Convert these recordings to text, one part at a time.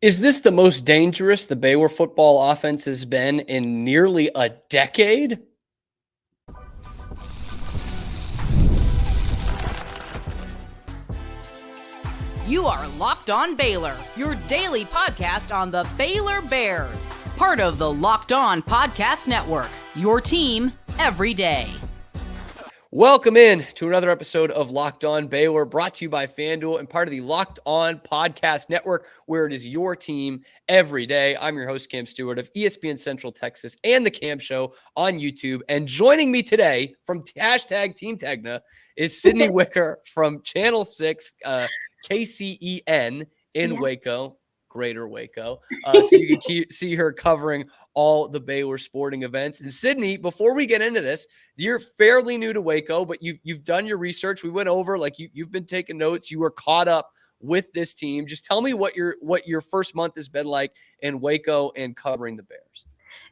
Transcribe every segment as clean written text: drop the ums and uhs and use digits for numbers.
Is this the most dangerous the Baylor football offense has been in nearly a decade? You are Locked On Baylor, your daily podcast on the Baylor Bears. Part of the Locked On Podcast Network, your team every day. Welcome in to another episode of Locked On Baylor, brought to you by FanDuel and part of the Locked On Podcast Network, where it is your team every day. I'm your host, Cam Stewart of ESPN Central Texas and The Cam Show on YouTube. And joining me today from hashtag Team Tegna is Sydney Wicker from Channel 6, KCEN in Waco, Greater Waco. So you can see her covering all the Baylor sporting events. And Sydney, before we get into this, you're fairly new to Waco, but you've done your research. We went over, like you've been taking notes. You were caught up with this team. Just tell me what your first month has been like in Waco and covering the Bears.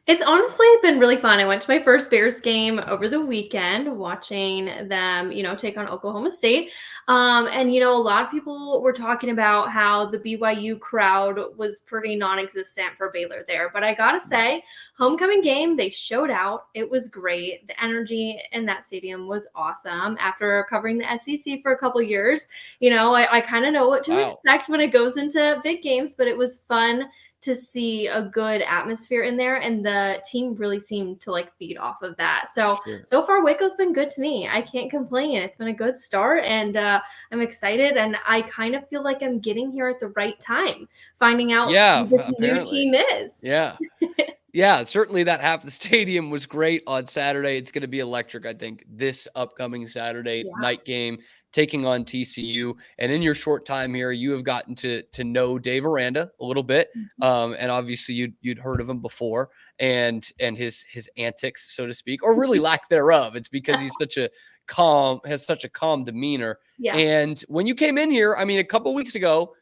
It's honestly been really fun. I went to my first Bears game over the weekend, watching them, take on Oklahoma State. And a lot of people were talking about how the BYU crowd was pretty non-existent for Baylor there. But I gotta say, homecoming game, they showed out. It was great. The energy in that stadium was awesome. After covering the SEC for a couple years, I kind of know what to expect when it goes into big games, but it was fun to see a good atmosphere in there, and the team really seemed to feed off of that. So far Waco's been good to me. I can't complain. It's been a good start, and I'm excited, and I kind of feel like I'm getting here at the right time, finding out who this new team is. Yeah, certainly that half the stadium was great on Saturday. It's going to be electric, I think, this upcoming Saturday night game, taking on TCU. And in your short time here, you have gotten to know Dave Aranda a little bit. And obviously you'd heard of him before and his antics, so to speak, or really lack thereof. It's because he's has such a calm demeanor. Yeah. And when you came in here, a couple of weeks ago,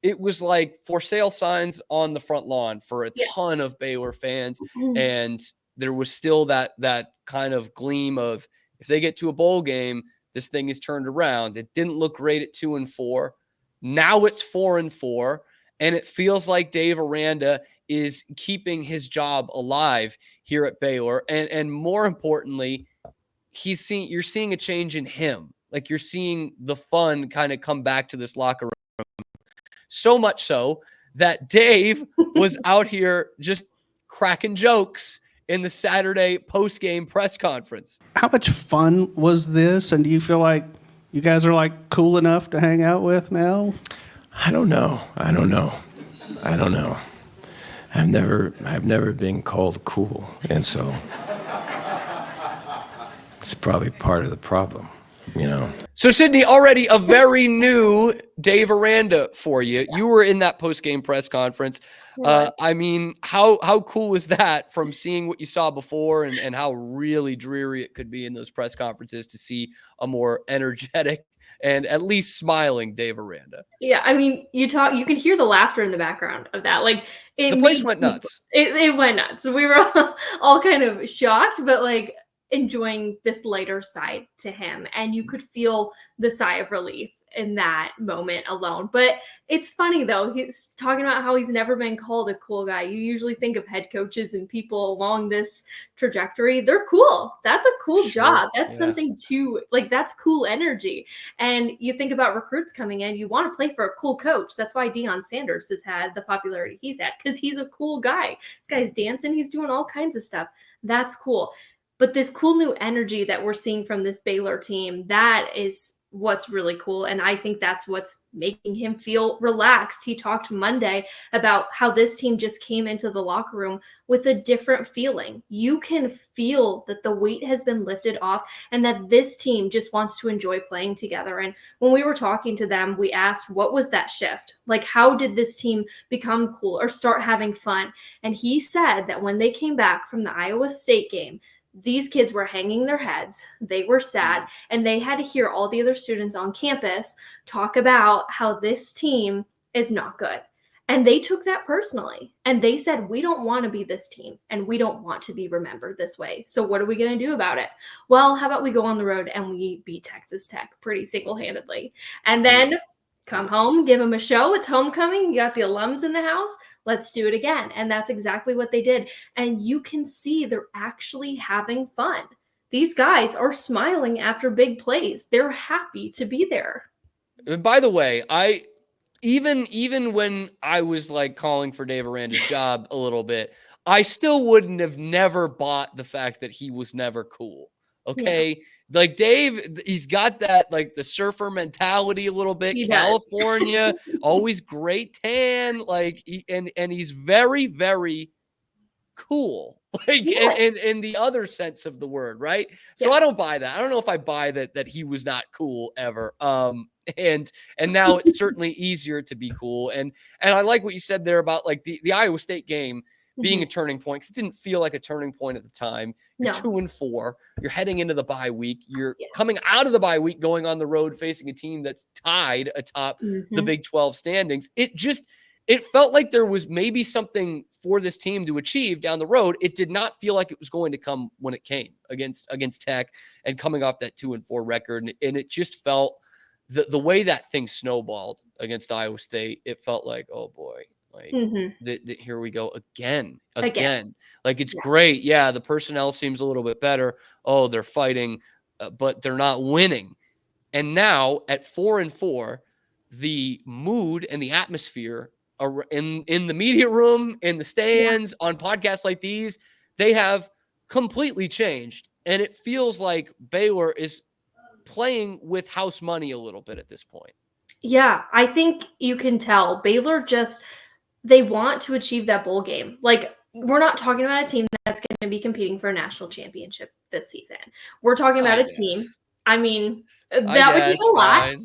it was like for sale signs on the front lawn for a ton of Baylor fans. And there was still that kind of gleam of, if they get to a bowl game, this thing is turned around. It didn't look great at 2-4. Now it's 4-4. And it feels like Dave Aranda is keeping his job alive here at Baylor. And more importantly, you're seeing a change in him. Like, you're seeing the fun kind of come back to this locker room. So much so that Dave was out here just cracking jokes in the Saturday post-game press conference. How much fun was this? And do you feel like you guys are cool enough to hang out with now? I don't know. I've never been called cool. And so it's probably part of the problem. So, Sydney, already a very new Dave Aranda for you. You were in that post-game press conference. How cool is that from seeing what you saw before and how really dreary it could be in those press conferences to see a more energetic and at least smiling Dave Aranda? Yeah, you can hear the laughter in the background of that. The place went nuts. It went nuts. We were all kind of shocked, but enjoying this lighter side to him, and you could feel the sigh of relief in that moment alone. But it's funny though, he's talking about how he's never been called a cool guy. You usually think of head coaches and people along this trajectory, they're cool. That's a cool job. That's something to that's cool energy. And you think about recruits coming in, you want to play for a cool coach. That's why Deion Sanders has had the popularity he's had, because he's a cool guy. This guy's dancing, he's doing all kinds of stuff. That's cool. But this cool new energy that we're seeing from this Baylor team, that is what's really cool. And I think that's what's making him feel relaxed. He talked Monday about how this team just came into the locker room with a different feeling. You can feel that the weight has been lifted off and that this team just wants to enjoy playing together. And when we were talking to them, we asked, what was that shift? How did this team become cool or start having fun? And he said that when they came back from the Iowa State game, these kids were hanging their heads, they were sad, and they had to hear all the other students on campus talk about how this team is not good. And they took that personally. And they said, we don't want to be this team, and we don't want to be remembered this way. So what are we going to do about it? Well, how about we go on the road and we beat Texas Tech pretty single-handedly? And then Come home, give them a show. It's homecoming. You got the alums in the house. Let's do it again. And that's exactly what they did. And you can see they're actually having fun. These guys are smiling after big plays. They're happy to be there. By the way, even when I was like calling for Dave Aranda's job a little bit, I still wouldn't have never bought the fact that he was never cool. Okay. Yeah. Like Dave, he's got that, like the surfer mentality a little bit. He California, always great tan. Like, and he's very, very cool. Like in the other sense of the word. Right. So I don't buy that. I don't know if I buy that he was not cool ever. And now it's certainly easier to be cool. And I like what you said there about like the Iowa State game being a turning point, because it didn't feel like a turning point at the time. You're 2-4. You're heading into the bye week. You're coming out of the bye week, going on the road, facing a team that's tied atop the Big 12 standings. It felt like there was maybe something for this team to achieve down the road. It did not feel like it was going to come when it came against Tech and coming off that 2-4 record. And it just felt the way that thing snowballed against Iowa State. It felt like, oh boy. Like here we go again. Like it's great. Yeah. The personnel seems a little bit better. Oh, they're fighting, but they're not winning. And now at 4-4, the mood and the atmosphere in the media room, in the stands, on podcasts like these, they have completely changed. And it feels like Baylor is playing with house money a little bit at this point. Yeah. I think you can tell Baylor they want to achieve that bowl game. Like, we're not talking about a team that's going to be competing for a national championship this season. We're talking about a team. I mean, that would take a lot.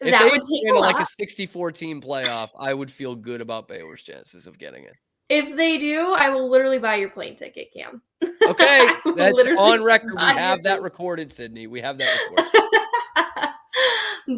That would take a lot. Like a 64-team playoff, I would feel good about Baylor's chances of getting it. If they do, I will literally buy your plane ticket, Cam. Okay, that's on record. We have that recorded, Sydney. We have that recorded.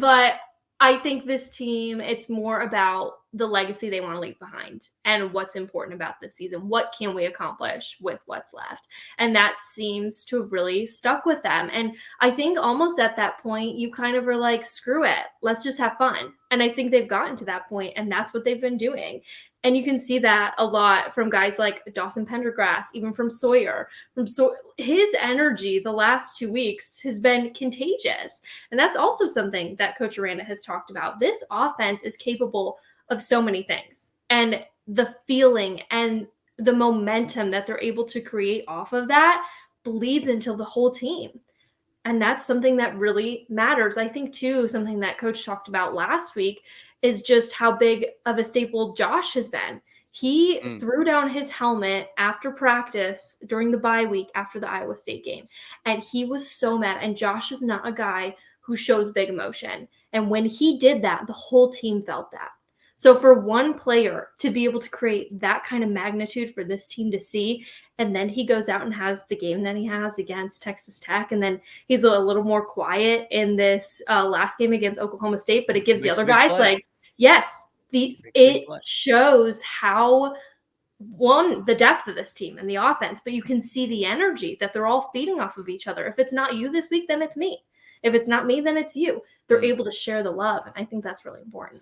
But I think this team, it's more about the legacy they want to leave behind and what's important about this season. What can we accomplish with what's left? And that seems to have really stuck with them. And I think almost at that point, you kind of are like, screw it. Let's just have fun. And I think they've gotten to that point, and that's what they've been doing. And you can see that a lot from guys like Dawson Pendergrass, even from Sawyer. His energy the last 2 weeks has been contagious. And that's also something that Coach Aranda has talked about. This offense is capable of so many things. And the feeling and the momentum that they're able to create off of that bleeds into the whole team. And that's something that really matters. I think, too, something that Coach talked about last week is just how big of a staple Josh has been. He threw down his helmet after practice during the bye week after the Iowa State game. And he was so mad. And Josh is not a guy who shows big emotion. And when he did that, the whole team felt that. So for one player to be able to create that kind of magnitude for this team to see, and then he goes out and has the game that he has against Texas Tech, and then he's a little more quiet in this last game against Oklahoma State, but it gives the other guys like, yes, it shows how, one, the depth of this team and the offense, but you can see the energy that they're all feeding off of each other. If it's not you this week, then it's me. If it's not me, then it's you. They're able to share the love, and I think that's really important.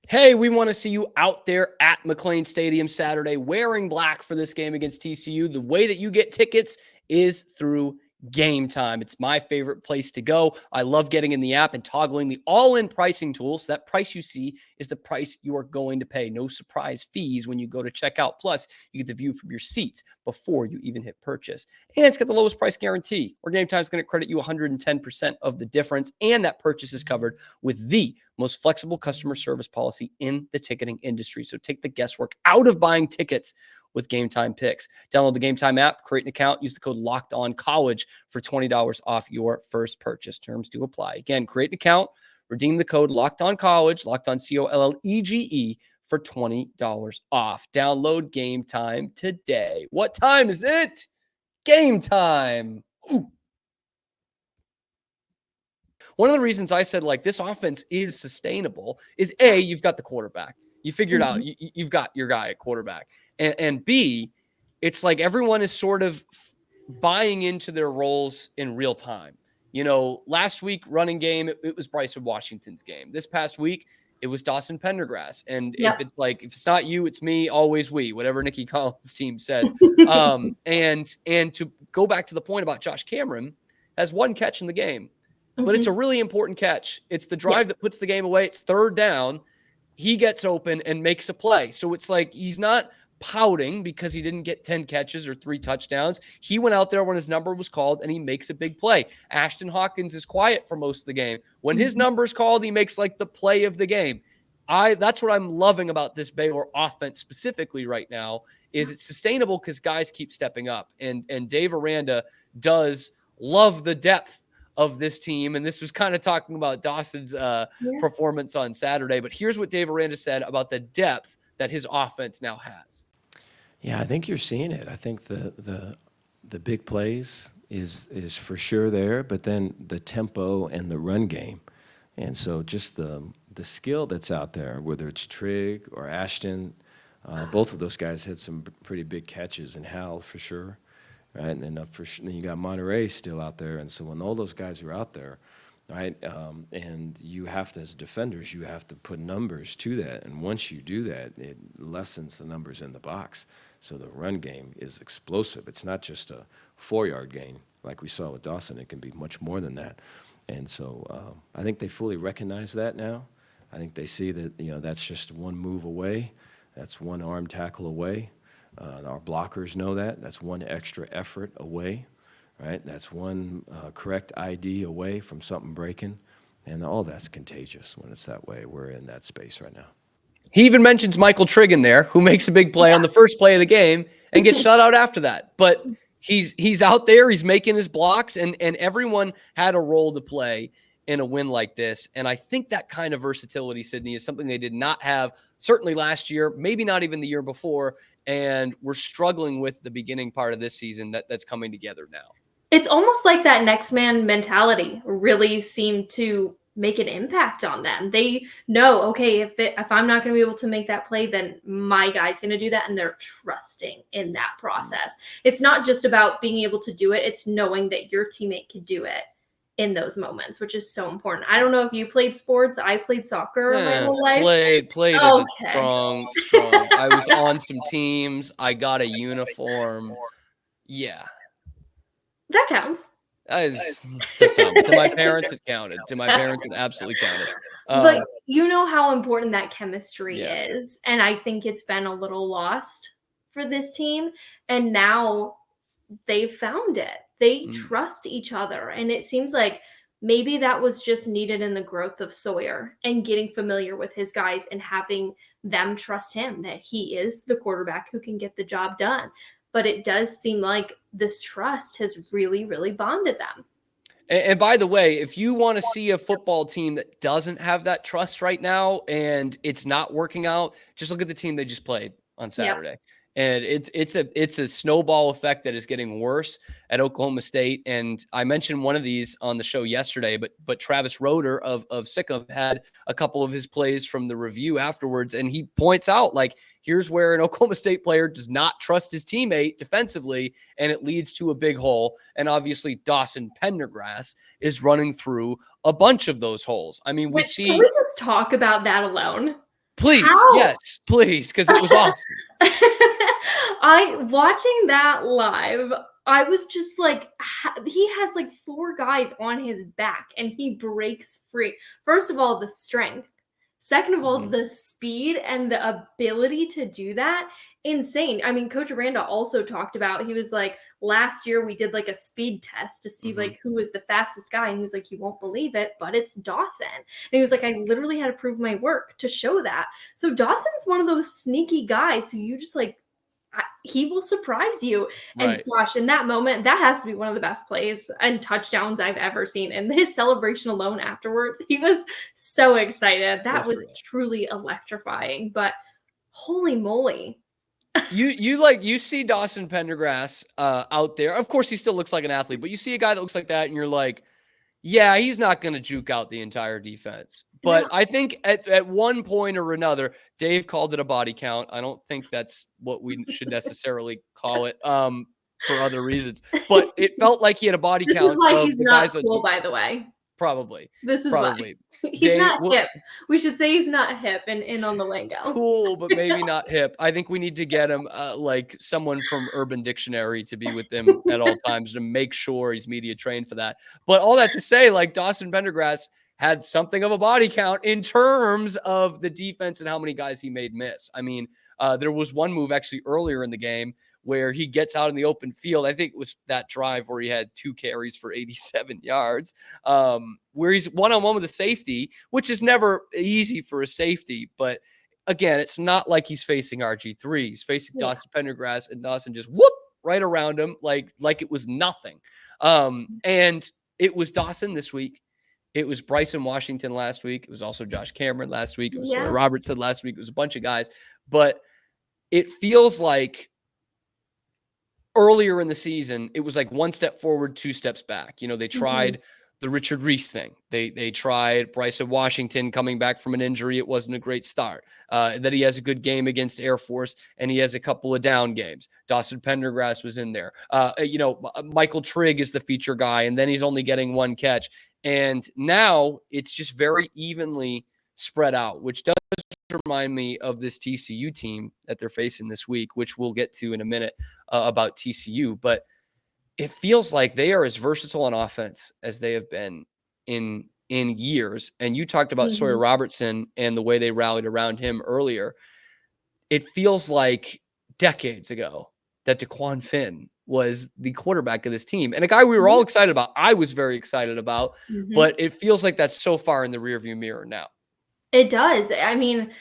Hey, we want to see you out there at McLean Stadium Saturday wearing black for this game against TCU. The way that you get tickets is through Gametime. It's my favorite place to go. I love getting in the app and toggling the all-in pricing tool. So that price you see is the price you are going to pay. No surprise fees when you go to checkout. Plus, you get the view from your seats before you even hit purchase. And it's got the lowest price guarantee, where Gametime is going to credit you 110% of the difference. And that purchase is covered with the most flexible customer service policy in the ticketing industry. So take the guesswork out of buying tickets with Gametime picks. Download the Gametime app, create an account, use the code LOCKEDONCollege for $20 off your first purchase. Terms do apply. Again, create an account, redeem the code LOCKEDONCollege, locked on COLLEGE for $20 off. Download Gametime today. What time is it? Gametime. Ooh. One of the reasons I said like this offense is sustainable is A, you've got the quarterback. You figured out you've got your guy at quarterback. And B, it's like everyone is sort of buying into their roles in real time. Last week running game, it was Bryson Washington's game. This past week, it was Dawson Pendergrass. And if it's not you, it's me, always we, whatever Nikki Collins' team says. And to go back to the point about Josh Cameron, has one catch in the game, but it's a really important catch. It's the drive that puts the game away. It's third down. He gets open and makes a play. So it's like he's not pouting because he didn't get 10 catches or 3 touchdowns. He went out there when his number was called and he makes a big play. Ashton Hawkins is quiet for most of the game. When his number is called, he makes like the play of the game. That's what I'm loving about this Baylor offense specifically right now is it's sustainable because guys keep stepping up. And Dave Aranda does love the depth of this team. And this was kind of talking about Dawson's performance on Saturday. But here's what Dave Aranda said about the depth that his offense now has. Yeah, I think you're seeing it. I think the big plays is for sure there, but then the tempo and the run game. And so just the skill that's out there, whether it's Trigg or Ashton, both of those guys had some pretty big catches, and Hal for sure, right? And then then you got Monterey still out there. And so when all those guys are out there, right, and you have to, as defenders, you have to put numbers to that. And once you do that, it lessens the numbers in the box. So the run game is explosive. It's not just a 4-yard gain like we saw with Dawson. It can be much more than that. And so I think they fully recognize that now. I think they see that, that's just one move away. That's one arm tackle away. Our blockers know that. That's one extra effort away, right? That's one correct ID away from something breaking. And all that's contagious when it's that way. We're in that space right now. He even mentions Michael Trigg in there, who makes a big play on the first play of the game and gets shut out after that. But he's out there, he's making his blocks, and everyone had a role to play in a win like this. And I think that kind of versatility, Sydney, is something they did not have certainly last year, maybe not even the year before, and we're struggling with the beginning part of this season that's coming together now. It's almost like that next man mentality really seemed to make an impact on them. They know, okay, if I'm not going to be able to make that play, then my guy's going to do that, and they're trusting in that process. It's not just about being able to do it, it's knowing that your teammate can do it in those moments, which is so important. I don't know if you played sports. I played soccer my whole life. Played is a strong. I was on some teams. I got a uniform. Yeah. That counts. To my parents, it counted. To my parents, it absolutely counted. But you know how important that chemistry is. And I think it's been a little lost for this team. And now they've found it. They trust each other. And it seems like maybe that was just needed in the growth of Sawyer and getting familiar with his guys and having them trust him that he is the quarterback who can get the job done. But it does seem like this trust has really, really bonded them. And by the way, if you want to see a football team that doesn't have that trust right now and it's not working out, just look at the team they just played on Saturday. Yep. And it's a snowball effect that is getting worse at Oklahoma State. And I mentioned one of these on the show yesterday, but Travis Roeder of Sikkim had a couple of his plays from the review afterwards. And he points out, like, here's where an Oklahoma State player does not trust his teammate defensively, and it leads to a big hole. And obviously Dawson Pendergrass is running through a bunch of those holes. I mean, can we just talk about that alone? Please. How? Yes, please. Because it was awesome. Watching that live, I was just like, he has like 4 guys on his back and he breaks free. First of all, the strength. Second of all, the speed and the ability to do that. Insane. I mean, Coach Aranda also talked about, he was like, last year we did like a speed test to see like who was the fastest guy. And he was like, you won't believe it, but it's Dawson. And he was like, I literally had to prove my work to show that. So Dawson's one of those sneaky guys who you just like, he will surprise you. And gosh, in that moment, that has to be one of the best plays and touchdowns I've ever seen. And his celebration alone afterwards, he was so excited. That was truly electrifying. But holy moly. You see Dawson Pendergrass out there. Of course, he still looks like an athlete, but you see a guy that looks like that and you're like, yeah, he's not going to juke out the entire defense. But I think at one point or another, Dave called it a body count. I don't think that's what we should necessarily call it. for other reasons. But it felt like he had a body This count is why of he's the not guys on cool, by the way. Probably. This is Probably. why. He's Dave, not hip. We should say he's not hip and on the lingo. Cool, but maybe not hip. I think we need to get him like someone from Urban Dictionary to be with him at all times to make sure he's media trained for that. But all that to say, like Dawson Pendergrass had something of a body count in terms of the defense and how many guys he made miss. I mean, there was one move actually earlier in the game where he gets out in the open field. I think it was that drive where he had 2 carries for 87 yards, where he's one-on-one with a safety, which is never easy for a safety. But again, it's not like he's facing RG3. He's facing Dawson Pendergrass, and Dawson just whoop right around him like it was nothing. And it was Dawson this week. It was Bryson Washington last week. It was also Josh Cameron last week. It was Sawyer Robertson last week. It was a bunch of guys. But it feels like earlier in the season, it was like 1 step forward, 2 steps back. You know, they tried the Richard Reese thing. They tried Bryson Washington coming back from an injury. It wasn't a great start. That he has a good game against Air Force, and he has a couple of down games. Dawson Pendergrass was in there. Michael Trigg is the feature guy, and then he's only getting 1 catch. And now it's just very evenly spread out, which does remind me of this TCU team that they're facing this week, which we'll get to in a minute about TCU. But it feels like they are as versatile on offense as they have been in years. And you talked about Sawyer Robertson and the way they rallied around him earlier. It feels like decades ago that DeQuan Finn was the quarterback of this team, and a guy we were all excited about. I was very excited about, but it feels like that's so far in the rearview mirror now. It does. I mean,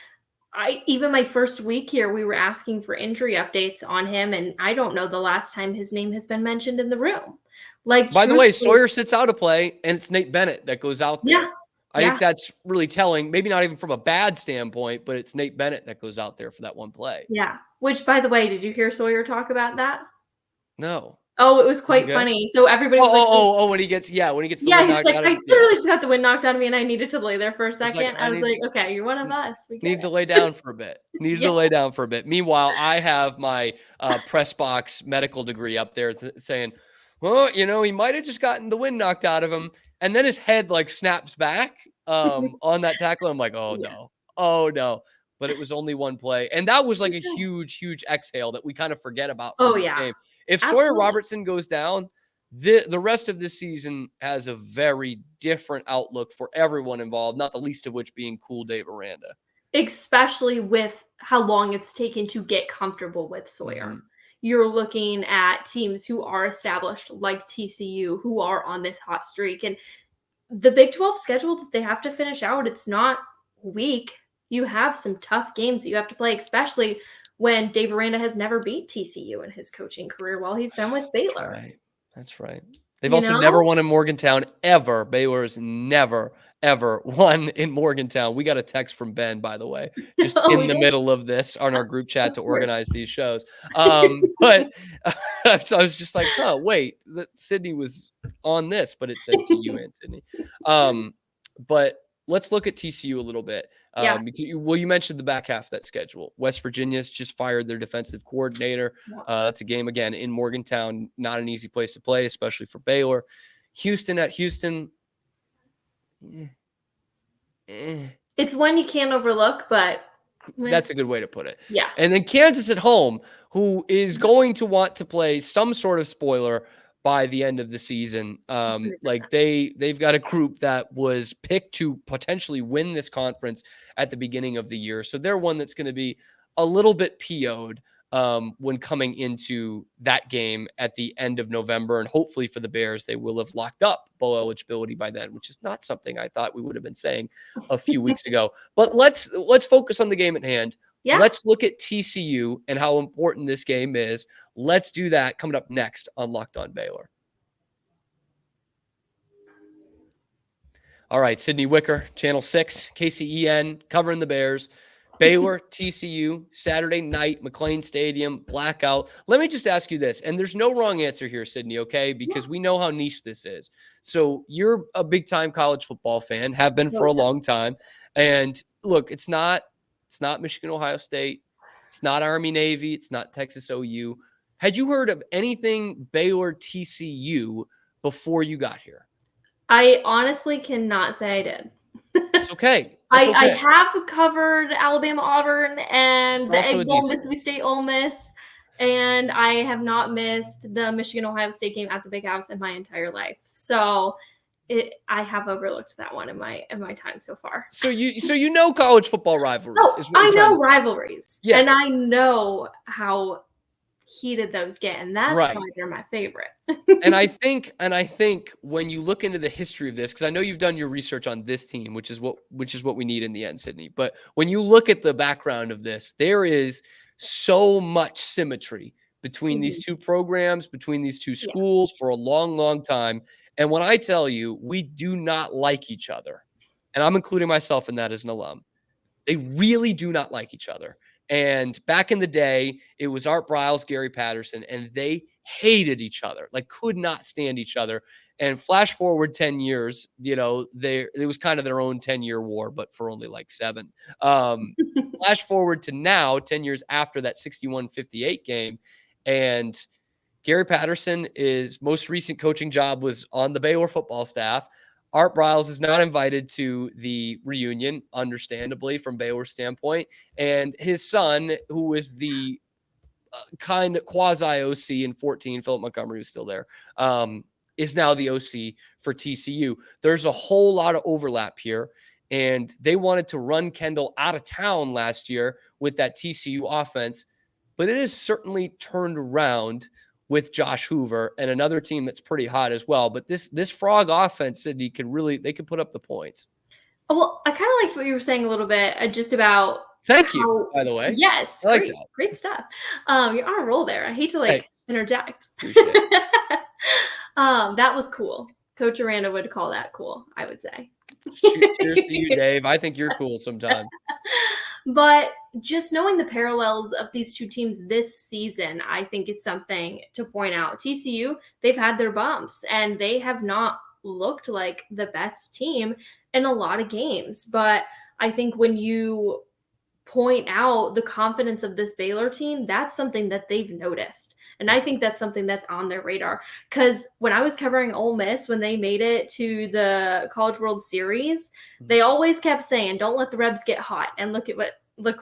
even my first week here, we were asking for injury updates on him, and I don't know the last time his name has been mentioned in the room. Like, by the way, Sawyer sits out a play, and it's Nate Bennett that goes out there. Yeah. I think that's really telling. Maybe not even from a bad standpoint, but it's Nate Bennett that goes out there for that one play. Yeah. Which, by the way, did you hear Sawyer talk about that? No. Oh, it was quite funny. So everybody was when he gets the wind he's knocked like, out I of him. literally just got the wind knocked out of me, and I needed to lay there for a second. like, I was like, okay, you're one of us. We Need to lay down for a bit. To lay down for a bit. Meanwhile, I have my press box medical degree up there saying, well, he might have just gotten the wind knocked out of him. And then his head like snaps back on that tackle. I'm like, oh no. But it was only one play. And that was like a huge, huge exhale that we kind of forget about from this game. If Sawyer Robertson goes down, the rest of this season has a very different outlook for everyone involved, not the least of which being cool Dave Aranda. Especially with how long it's taken to get comfortable with Sawyer. You're looking at teams who are established like TCU, who are on this hot streak. And the Big 12 schedule that they have to finish out, it's not weak. You have some tough games that you have to play, especially when Dave Aranda has never beat TCU in his coaching career while he's been with Baylor. That's right. They've also never won in Morgantown ever. Baylor has never, ever won in Morgantown. We got a text from Ben, by the way, just in the middle of this on our group chat to organize these shows. But so I was just like, wait, Sydney was on this, but it said TU and Sydney. But let's look at TCU a little bit. Because you mentioned the back half of that schedule. West Virginia's just fired their defensive coordinator. That's a game, again, in Morgantown. Not an easy place to play, especially for Baylor. Houston at Houston. It's one you can't overlook, but that's a good way to put it. Yeah. And then Kansas at home, who is going to want to play some sort of spoiler by the end of the season. Like they've got a group that was picked to potentially win this conference at the beginning of the year. So they're one that's going to be a little bit PO'd when coming into that game at the end of November. And hopefully for the Bears, they will have locked up bowl eligibility by then, which is not something I thought we would have been saying a few weeks ago. But let's focus on the game at hand. Yeah. Let's look at TCU and how important this game is. Let's do that coming up next on Locked On Baylor. All right, Sydney Wicker, Channel 6, KCEN, covering the Bears. Baylor, TCU, Saturday night, McLean Stadium, blackout. Let me just ask you this, and there's no wrong answer here, Sydney, okay? Because we know how niche this is. So you're a big-time college football fan, have been for a long time. And look, it's not Michigan, Ohio State. It's not Army, Navy. It's not Texas OU. Had you heard of anything Baylor TCU before you got here? I honestly cannot say I did. It's okay. That's I okay. have covered Alabama Auburn and the Also a Egg Bowl decent Mississippi State Ole Miss, and I have not missed the Michigan Ohio State game at the Big House in my entire life. So I have overlooked that one in my time so far. So you know college football rivalries. Oh, Is what I you're trying know to say. rivalries, Yes. and I know how heated those get, and that's Right. why they're my favorite. And I think when you look into the history of this, because I know you've done your research on this team, which is what we need in the end, Sydney. But when you look at the background of this, there is so much symmetry between these two programs, between these two schools for a long, long time. And when I tell you we do not like each other, and I'm including myself in that as an alum, they really do not like each other. And back in the day, it was Art Briles, Gary Patterson, and they hated each other, like could not stand each other. And flash forward 10 years, it was kind of their own 10-year war, but for only like 7. Flash forward to now, 10 years after that 61-58 game. And Gary Patterson, his most recent coaching job was on the Baylor football staff. Art Briles is not invited to the reunion, understandably, from Baylor's standpoint. And his son, who is the kind of quasi-OC in 14, Philip Montgomery was still there, is now the OC for TCU. There's a whole lot of overlap here. And they wanted to run Kendall out of town last year with that TCU offense. But it has certainly turned around with Josh Hoover and another team that's pretty hot as well. But this Frog offense, Sydney, they could put up the points. Well, I kind of liked what you were saying a little bit just about. Thank you, by the way. Yes, I like that. Great stuff. You're on a roll there. I hate to interject. Appreciate it. That was cool. Coach Aranda would call that cool, I would say. Cheers to you, Dave. I think you're cool sometimes. But just knowing the parallels of these two teams this season, I think is something to point out. TCU, they've had their bumps, and they have not looked like the best team in a lot of games. But I think when you point out the confidence of this Baylor team, that's something that they've noticed. And I think that's something that's on their radar. Because when I was covering Ole Miss, when they made it to the College World Series, they always kept saying, don't let the Rebs get hot. And look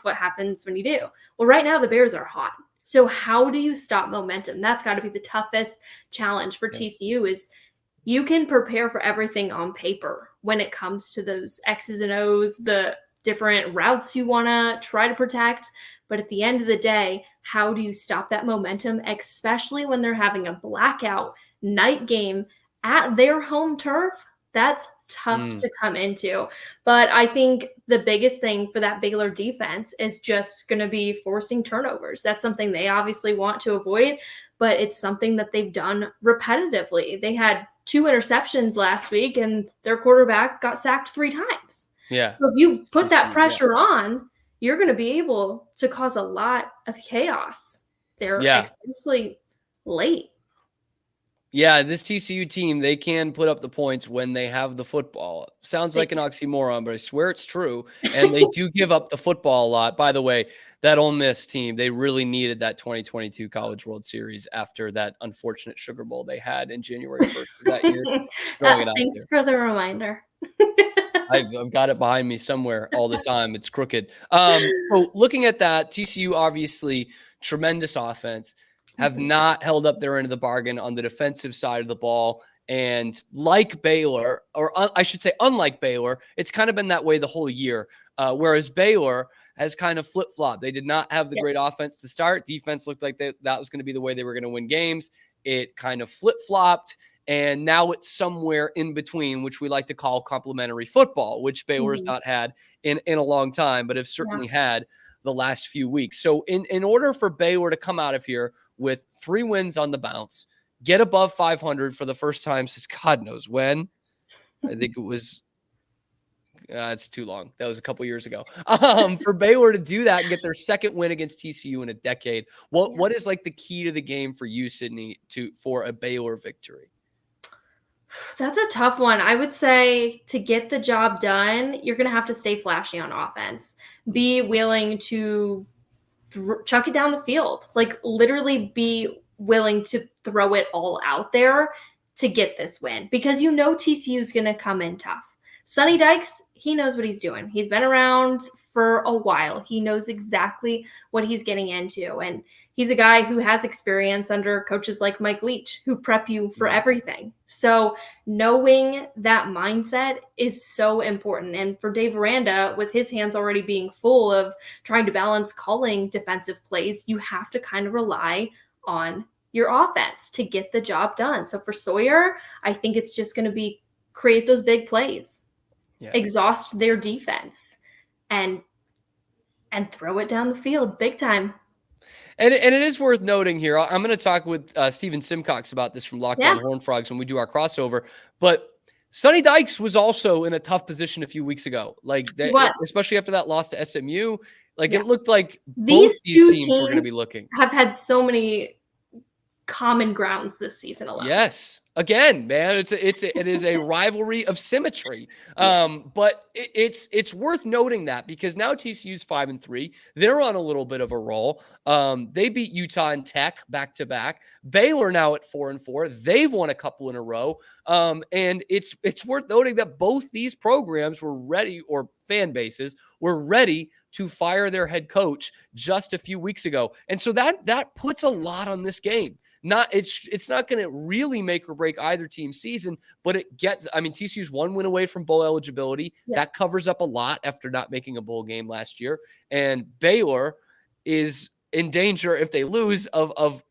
what happens when you do. Well, right now the Bears are hot. So how do you stop momentum? That's got to be the toughest challenge for TCU is you can prepare for everything on paper when it comes to those X's and O's, the different routes you want to try to protect. But at the end of the day, how do you stop that momentum, especially when they're having a blackout night game at their home turf? That's tough to come into. But I think the biggest thing for that Baylor defense is just going to be forcing turnovers. That's something they obviously want to avoid, but it's something that they've done repetitively. They had 2 interceptions last week, and their quarterback got sacked 3 times. Yeah. So if you put that pressure on, you're going to be able to cause a lot of chaos. They're especially late. Yeah, this TCU team, they can put up the points when they have the football. Sounds like an oxymoron, but I swear it's true. And they do give up the football a lot. By the way, that Ole Miss team, they really needed that 2022 College World Series after that unfortunate Sugar Bowl they had in January 1st of that year. Thanks for the reminder. I've got it behind me somewhere all the time. It's crooked. So looking at that, TCU, obviously, tremendous offense, have not held up their end of the bargain on the defensive side of the ball. And like Baylor, or I should say unlike Baylor, it's kind of been that way the whole year. Whereas Baylor has kind of flip-flopped. They did not have the great offense to start. Defense looked like that was going to be the way they were going to win games. It kind of flip-flopped. And now it's somewhere in between, which we like to call complementary football, which Baylor has not had in a long time, but have certainly had the last few weeks. So in order for Baylor to come out of here with 3 wins on the bounce, get above 500 for the first time since God knows when, I think it was it's too long. That was a couple years ago. For Baylor to do that and get their second win against TCU in a decade, what is like the key to the game for you, Sydney, for a Baylor victory? That's a tough one. I would say to get the job done, you're going to have to stay flashy on offense. Be willing to chuck it down the field. Like literally be willing to throw it all out there to get this win, because you know TCU is going to come in tough. Sonny Dykes, he knows what he's doing. He's been around for a while. He knows exactly what he's getting into. And he's a guy who has experience under coaches like Mike Leach, who prep you for everything. So knowing that mindset is so important. And for Dave Aranda, with his hands already being full of trying to balance calling defensive plays, you have to kind of rely on your offense to get the job done. So for Sawyer, I think it's just going to be create those big plays, exhaust their defense, and throw it down the field big time. And it is worth noting here, I'm going to talk with Steven Simcox about this from Locked On Horned Frogs when we do our crossover. But Sonny Dykes was also in a tough position a few weeks ago, especially after that loss to SMU. It looked like both these teams were going to be looking. Have had so many common grounds this season alone. Yes. Again, man, it is a rivalry of symmetry. But it's worth noting that, because now TCU's 5-3. They're on a little bit of a roll. They beat Utah and Tech back to back. Baylor now at 4-4. They've won a couple in a row. And it's worth noting that both these programs were ready, or fan bases were ready to fire their head coach just a few weeks ago. And so that puts a lot on this game. It's not going to really make or break either team's season, but TCU's one win away from bowl eligibility. Yeah. That covers up a lot after not making a bowl game last year. And Baylor is in danger, if they lose, of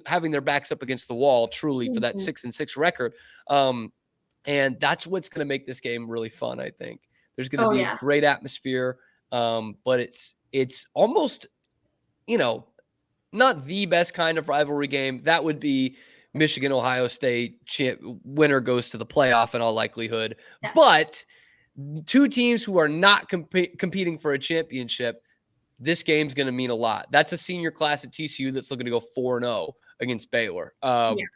having their backs up against the wall truly for that 6-6 record. And that's what's going to make this game really fun. I think there's going to be a great atmosphere. But it's almost, not the best kind of rivalry game. That would be Michigan, Ohio State. Winner goes to the playoff in all likelihood. Yeah. But two teams who are not competing for a championship, this game's going to mean a lot. That's a senior class at TCU that's looking to go 4-0 against Baylor,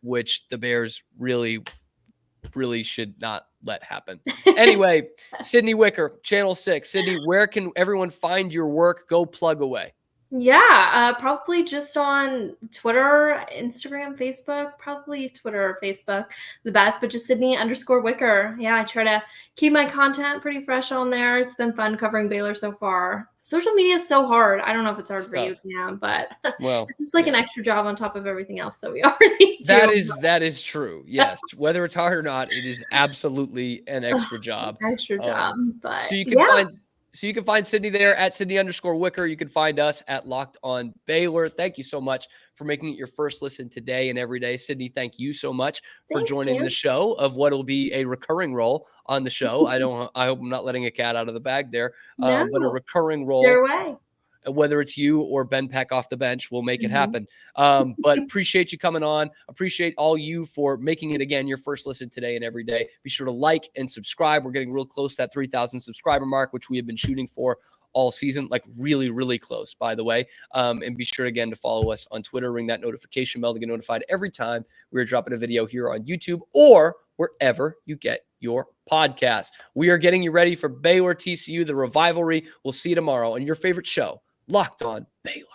which the Bears really should not let happen. Anyway, Sydney Wicker, Channel 6. Sydney, where can everyone find your work? Go plug away. Yeah, probably just on Twitter, Instagram, Facebook, probably Twitter or Facebook, the best, but just Sydney_Wicker. Yeah, I try to keep my content pretty fresh on there. It's been fun covering Baylor so far. Social media is so hard. I don't know if it's hard for you now, but it's just an extra job on top of everything else that we already do. That is true. Yes. Whether it's hard or not, it is absolutely an extra job. But So you can find Sydney there at Sydney_Wicker. You can find us at Locked On Baylor. Thank you so much for making it your first listen today and every day. Sydney, thank you so much for joining the show of what will be a recurring role on the show. I hope I'm not letting a cat out of the bag there, but a recurring role. Your way. Whether it's you or Ben Peck off the bench, we'll make it happen. But appreciate you coming on. Appreciate all you for making it, again, your first listen today and every day. Be sure to like and subscribe. We're getting real close to that 3,000 subscriber mark, which we have been shooting for all season, really, really close, by the way. And be sure, again, to follow us on Twitter. Ring that notification bell to get notified every time we're dropping a video here on YouTube or wherever you get your podcast. We are getting you ready for Baylor TCU, the rivalry. We'll see you tomorrow on your favorite show, Locked On Baylor.